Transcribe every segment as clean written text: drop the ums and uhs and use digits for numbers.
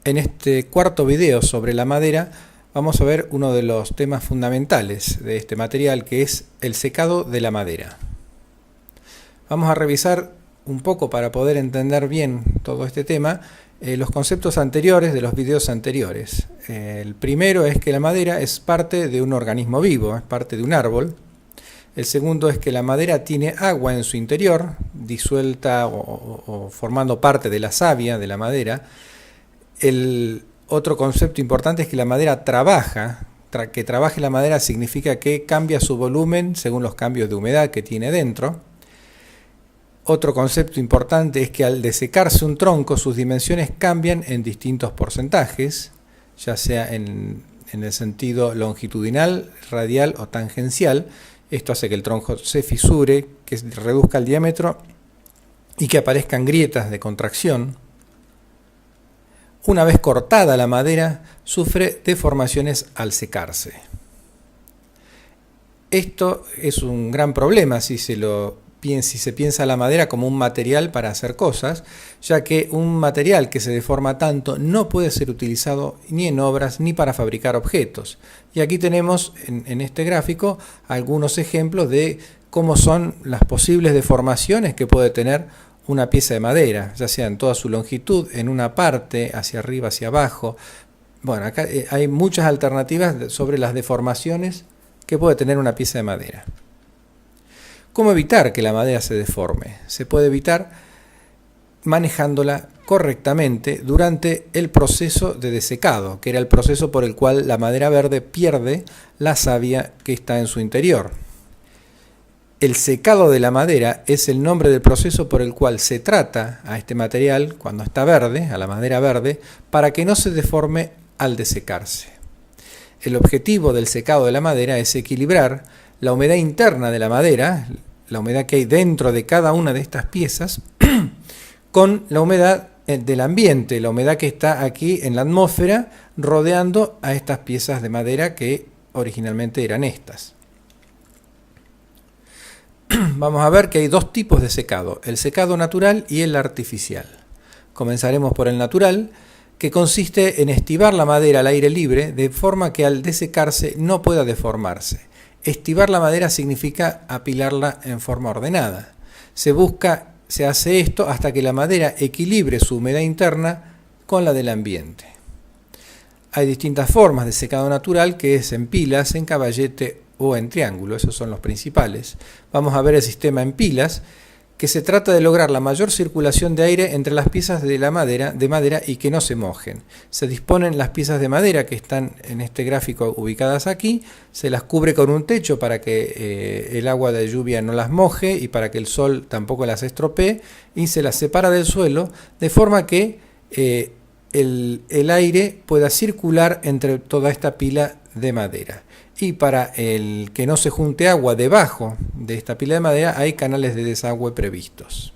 En este cuarto video sobre la madera vamos a ver uno de los temas fundamentales de este material, que es el secado de la madera. Vamos a revisar un poco para poder entender bien todo este tema los conceptos anteriores de los videos anteriores. El primero es que la madera es parte de un organismo vivo, es parte de un árbol. El segundo es que la madera tiene agua en su interior, disuelta o formando parte de la savia de la madera. El otro concepto importante es que la madera trabaja. Que trabaje la madera significa que cambia su volumen según los cambios de humedad que tiene dentro. Otro concepto importante es que al desecarse un tronco, sus dimensiones cambian en distintos porcentajes, ya sea en el sentido longitudinal, radial o tangencial. Esto hace que el tronco se fisure, que reduzca el diámetro y que aparezcan grietas de contracción. Una vez cortada la madera, sufre deformaciones al secarse. Esto es un gran problema si se piensa la madera como un material para hacer cosas, ya que un material que se deforma tanto no puede ser utilizado ni en obras ni para fabricar objetos. Y aquí tenemos en este gráfico algunos ejemplos de cómo son las posibles deformaciones que puede tener una pieza de madera, ya sea en toda su longitud, en una parte, hacia arriba, hacia abajo. Bueno, acá hay muchas alternativas sobre las deformaciones que puede tener una pieza de madera. ¿Cómo evitar que la madera se deforme? Se puede evitar manejándola correctamente durante el proceso de desecado, que era el proceso por el cual la madera verde pierde la savia que está en su interior. El secado de la madera es el nombre del proceso por el cual se trata a este material cuando está verde, a la madera verde, para que no se deforme al desecarse. El objetivo del secado de la madera es equilibrar la humedad interna de la madera, la humedad que hay dentro de cada una de estas piezas, con la humedad del ambiente, la humedad que está aquí en la atmósfera rodeando a estas piezas de madera que originalmente eran estas. Vamos a ver que hay dos tipos de secado, el secado natural y el artificial. Comenzaremos por el natural, que consiste en estivar la madera al aire libre de forma que al desecarse no pueda deformarse. Estivar la madera significa apilarla en forma ordenada. Se hace esto hasta que la madera equilibre su humedad interna con la del ambiente. Hay distintas formas de secado natural, que es en pilas, en caballete o en triángulo, esos son los principales. Vamos a ver el sistema en pilas, que se trata de lograr la mayor circulación de aire entre las piezas de madera y que no se mojen. Se disponen las piezas de madera que están en este gráfico ubicadas aquí, se las cubre con un techo para que el agua de lluvia no las moje y para que el sol tampoco las estropee, y se las separa del suelo de forma que el aire pueda circular entre toda esta pila de madera. Y para el que no se junte agua debajo de esta pila de madera hay canales de desagüe previstos.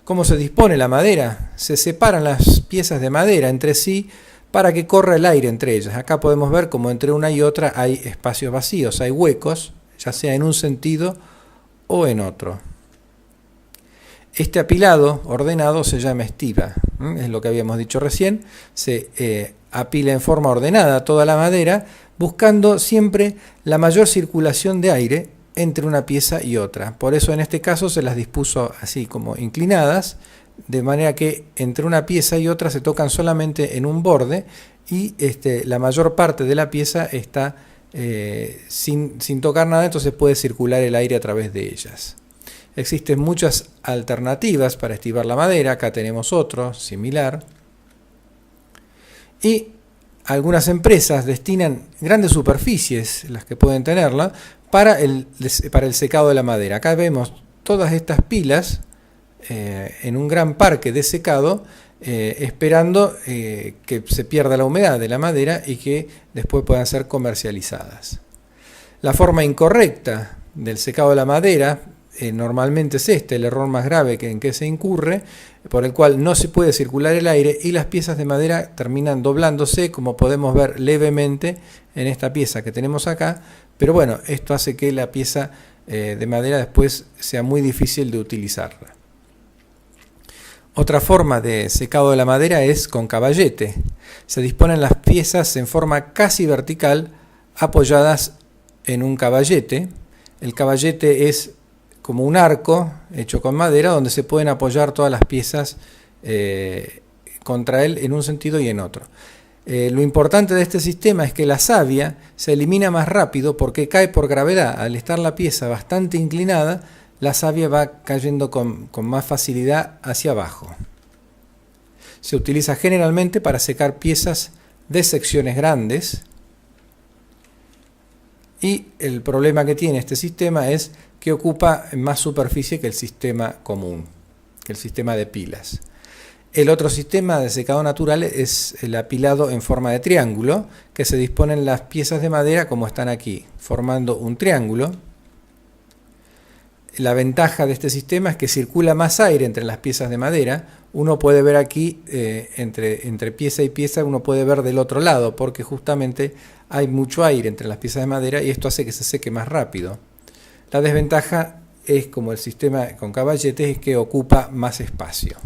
¿Cómo se dispone la madera? Se separan las piezas de madera entre sí para que corra el aire entre ellas. Acá podemos ver cómo entre una y otra hay espacios vacíos, hay huecos, ya sea en un sentido o en otro. Este apilado ordenado se llama estiba, es lo que habíamos dicho recién. Se apila en forma ordenada toda la madera, buscando siempre la mayor circulación de aire entre una pieza y otra. Por eso en este caso se las dispuso así como inclinadas, de manera que entre una pieza y otra se tocan solamente en un borde y la mayor parte de la pieza está sin tocar nada, entonces puede circular el aire a través de ellas. Existen muchas alternativas para estivar la madera, acá tenemos otro similar. Y algunas empresas destinan grandes superficies, las que pueden tenerla, para el secado de la madera. Acá vemos todas estas pilas en un gran parque de secado, esperando que se pierda la humedad de la madera y que después puedan ser comercializadas. La forma incorrecta del secado de la madera normalmente es el error más grave en que se incurre, por el cual no se puede circular el aire y las piezas de madera terminan doblándose, como podemos ver levemente en esta pieza que tenemos acá, pero bueno, esto hace que la pieza de madera después sea muy difícil de utilizarla. Otra forma de secado de la madera es con caballete. Se disponen las piezas en forma casi vertical, apoyadas en un caballete. El caballete es como un arco hecho con madera donde se pueden apoyar todas las piezas contra él en un sentido y en otro. Lo importante de este sistema es que la savia se elimina más rápido porque cae por gravedad. Al estar la pieza bastante inclinada, la savia va cayendo con más facilidad hacia abajo. Se utiliza generalmente para secar piezas de secciones grandes. Y el problema que tiene este sistema es que ocupa más superficie que el sistema común, que el sistema de pilas. El otro sistema de secado natural es el apilado en forma de triángulo, que se disponen las piezas de madera como están aquí, formando un triángulo. La ventaja de este sistema es que circula más aire entre las piezas de madera. Uno puede ver aquí, entre pieza y pieza, uno puede ver del otro lado, porque justamente hay mucho aire entre las piezas de madera y esto hace que se seque más rápido. La desventaja es, como el sistema con caballetes, es que ocupa más espacio.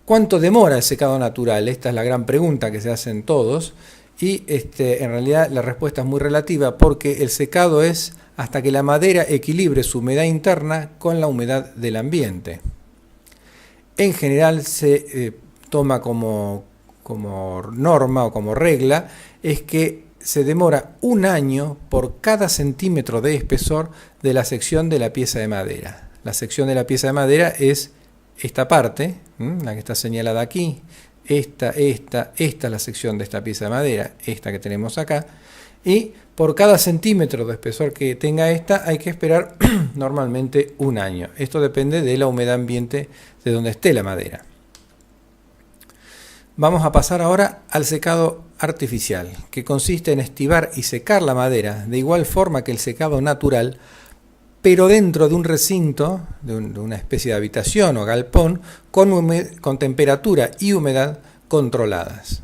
¿Cuánto demora el secado natural? Esta es la gran pregunta que se hacen todos y en realidad la respuesta es muy relativa porque el secado es hasta que la madera equilibre su humedad interna con la humedad del ambiente. En general se toma como norma o como regla es que se demora 1 año por cada centímetro de espesor de la sección de la pieza de madera. La sección de la pieza de madera es esta parte, la que está señalada aquí, esta es la sección de esta pieza de madera, esta que tenemos acá, y por cada centímetro de espesor que tenga esta hay que esperar normalmente 1 año. Esto depende de la humedad ambiente de donde esté la madera. Vamos a pasar ahora al secado artificial, que consiste en estivar y secar la madera de igual forma que el secado natural, pero dentro de un recinto, de una especie de habitación o galpón, con temperatura y humedad controladas.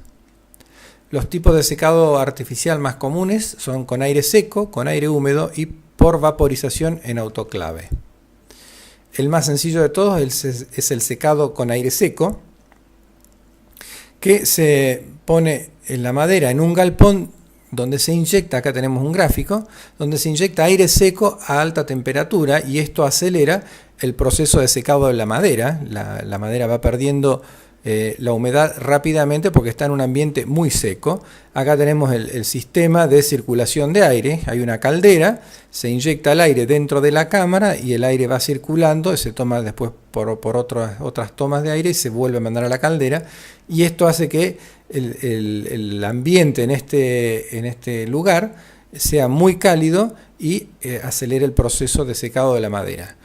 Los tipos de secado artificial más comunes son con aire seco, con aire húmedo y por vaporización en autoclave. El más sencillo de todos es el secado con aire seco, que se pone en la madera en un galpón donde se inyecta, acá tenemos un gráfico, donde se inyecta aire seco a alta temperatura y esto acelera el proceso de secado de la madera. La madera va perdiendo la humedad rápidamente porque está en un ambiente muy seco. Acá tenemos el sistema de circulación de aire. Hay una caldera, se inyecta el aire dentro de la cámara y el aire va circulando, se toma después por otras tomas de aire y se vuelve a mandar a la caldera. Y esto hace que el ambiente en este lugar sea muy cálido y acelere el proceso de secado de la madera.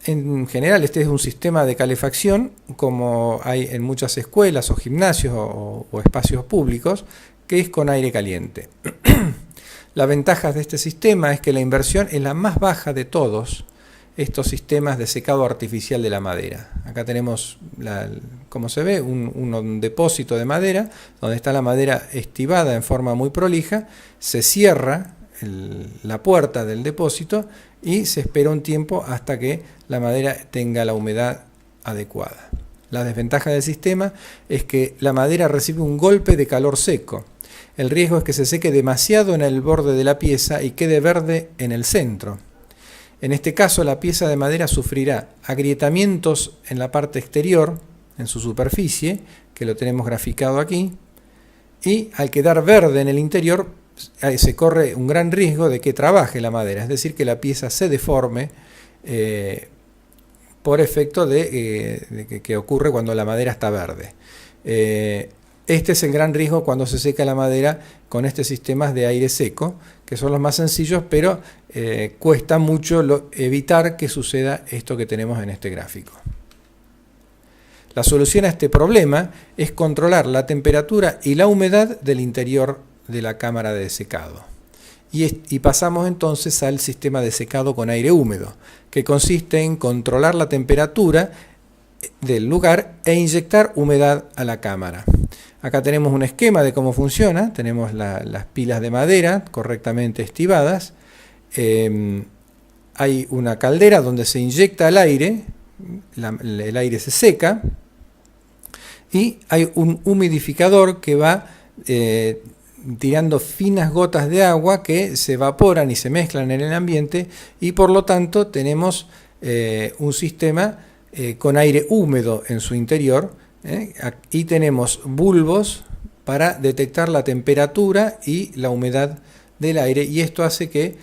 En general este es un sistema de calefacción como hay en muchas escuelas o gimnasios o espacios públicos, que es con aire caliente. La ventaja de este sistema es que la inversión es la más baja de todos estos sistemas de secado artificial de la madera. Acá tenemos, como se ve, un depósito de madera donde está la madera estivada en forma muy prolija, se cierra la puerta del depósito y se espera un tiempo hasta que la madera tenga la humedad adecuada. La desventaja del sistema es que la madera recibe un golpe de calor seco. El riesgo es que se seque demasiado en el borde de la pieza y quede verde en el centro. En este caso, la pieza de madera sufrirá agrietamientos en la parte exterior, en su superficie, que lo tenemos graficado aquí, y al quedar verde en el interior, se corre un gran riesgo de que trabaje la madera, es decir, que la pieza se deforme por efecto de que ocurre cuando la madera está verde. Este es el gran riesgo cuando se seca la madera con estos sistemas de aire seco, que son los más sencillos, pero cuesta mucho evitar que suceda esto que tenemos en este gráfico. La solución a este problema es controlar la temperatura y la humedad del interior de la cámara de secado. Y pasamos entonces al sistema de secado con aire húmedo, que consiste en controlar la temperatura del lugar e inyectar humedad a la cámara. Acá tenemos un esquema de cómo funciona. Tenemos las pilas de madera correctamente estivadas. Hay una caldera donde se inyecta el aire el aire se seca y hay un humidificador que va tirando finas gotas de agua que se evaporan y se mezclan en el ambiente, y por lo tanto tenemos un sistema con aire húmedo en su interior, y tenemos bulbos para detectar la temperatura y la humedad del aire, y esto hace que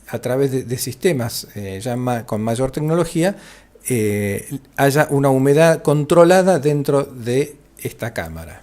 a través de sistemas con mayor tecnología haya una humedad controlada dentro de esta cámara.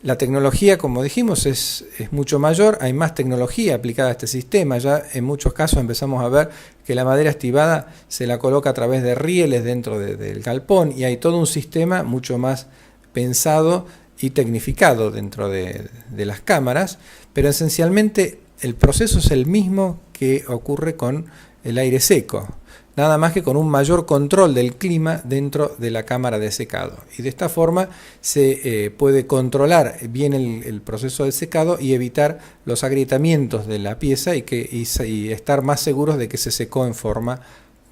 La tecnología, como dijimos, es mucho mayor, hay más tecnología aplicada a este sistema. Ya en muchos casos empezamos a ver que la madera estibada se la coloca a través de rieles dentro del galpón, y hay todo un sistema mucho más pensado y tecnificado dentro de las cámaras, pero esencialmente el proceso es el mismo que ocurre con el aire seco, nada más que con un mayor control del clima dentro de la cámara de secado. Y de esta forma se puede controlar bien el proceso de secado y evitar los agrietamientos de la pieza y estar más seguros de que se secó en forma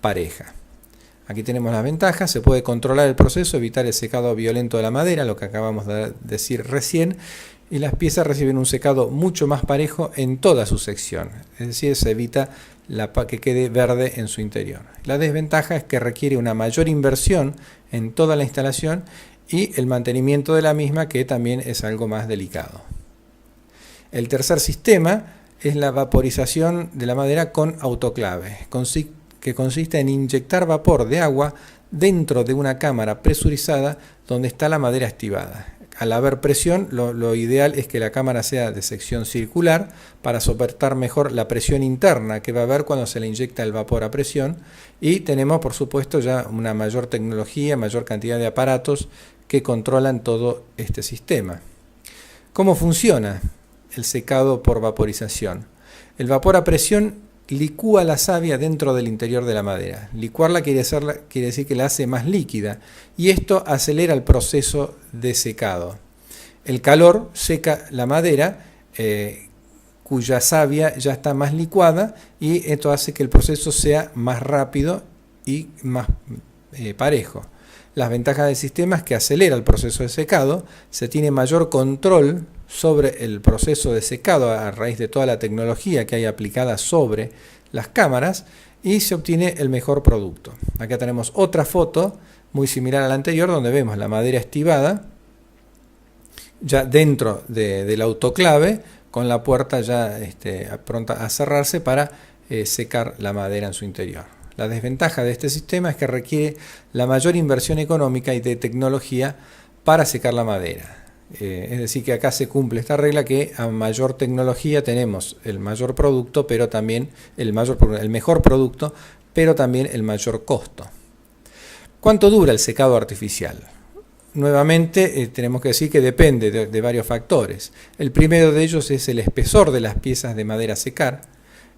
pareja. Aquí tenemos las ventajas: se puede controlar el proceso, evitar el secado violento de la madera, lo que acabamos de decir recién, y las piezas reciben un secado mucho más parejo en toda su sección, es decir, se evita que quede verde en su interior. La desventaja es que requiere una mayor inversión en toda la instalación y el mantenimiento de la misma, que también es algo más delicado. El tercer sistema es la vaporización de la madera con autoclave, que consiste en inyectar vapor de agua dentro de una cámara presurizada donde está la madera estibada. Al haber presión, lo ideal es que la cámara sea de sección circular para soportar mejor la presión interna que va a haber cuando se le inyecta el vapor a presión, y tenemos por supuesto ya una mayor tecnología, mayor cantidad de aparatos que controlan todo este sistema. ¿Cómo funciona el secado por vaporización? El vapor a presión licúa la savia dentro del interior de la madera. Licuarla quiere decir que la hace más líquida, y esto acelera el proceso de secado. El calor seca la madera, cuya savia ya está más licuada, y esto hace que el proceso sea más rápido y más parejo. Las ventajas del sistema es que acelera el proceso de secado, se tiene mayor control sobre el proceso de secado a raíz de toda la tecnología que hay aplicada sobre las cámaras, y se obtiene el mejor producto. Acá tenemos otra foto muy similar a la anterior, donde vemos la madera estibada ya dentro del autoclave, con la puerta ya pronta a cerrarse para secar la madera en su interior. La desventaja de este sistema es que requiere la mayor inversión económica y de tecnología para secar la madera. Es decir, que acá se cumple esta regla, que a mayor tecnología tenemos el mayor producto, pero también el mejor producto, pero también el mayor costo. ¿Cuánto dura el secado artificial? Nuevamente tenemos que decir que depende de varios factores. El primero de ellos es el espesor de las piezas de madera a secar.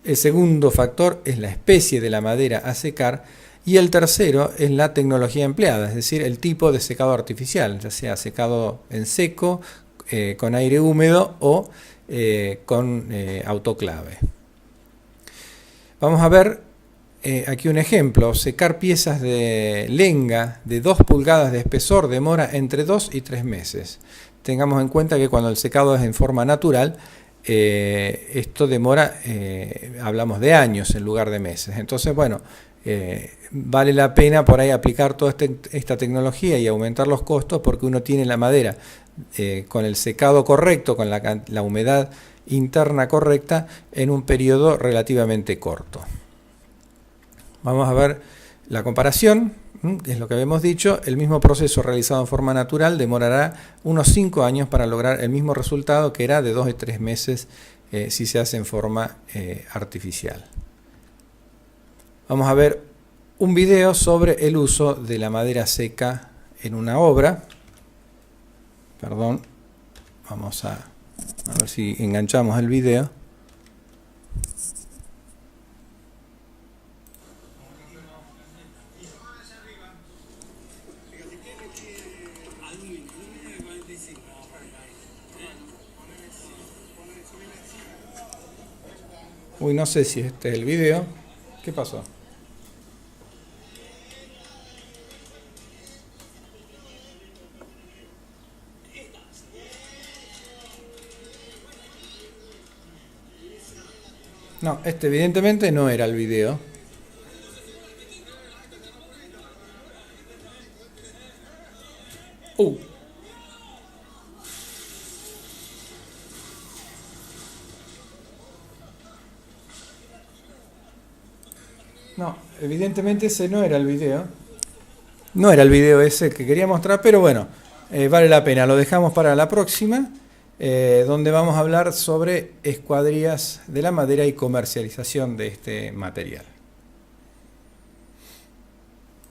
El segundo factor es la especie de la madera a secar. Y el tercero es la tecnología empleada, es decir, el tipo de secado artificial, ya sea secado en seco, con aire húmedo o con autoclave. Vamos a ver aquí un ejemplo. Secar piezas de lenga de 2 pulgadas de espesor demora entre 2 y 3 meses. Tengamos en cuenta que cuando el secado es en forma natural, esto demora, hablamos de años en lugar de meses. Entonces, bueno, vale la pena por ahí aplicar toda esta tecnología y aumentar los costos, porque uno tiene la madera con el secado correcto, con la humedad interna correcta, en un periodo relativamente corto. Vamos a ver la comparación. Es lo que habíamos dicho: el mismo proceso realizado en forma natural demorará unos 5 años para lograr el mismo resultado, que era de 2 y 3 meses si se hace en forma artificial. Vamos a ver un video sobre el uso de la madera seca en una obra. Perdón, vamos a ver si enganchamos el video. Uy, no sé si este es el video. ¿Qué pasó? No, este evidentemente no era el video. Uh. No, evidentemente ese no era el video. No era el video ese que quería mostrar, pero bueno, vale la pena. Lo dejamos para la próxima, donde vamos a hablar sobre escuadrillas de la madera y comercialización de este material.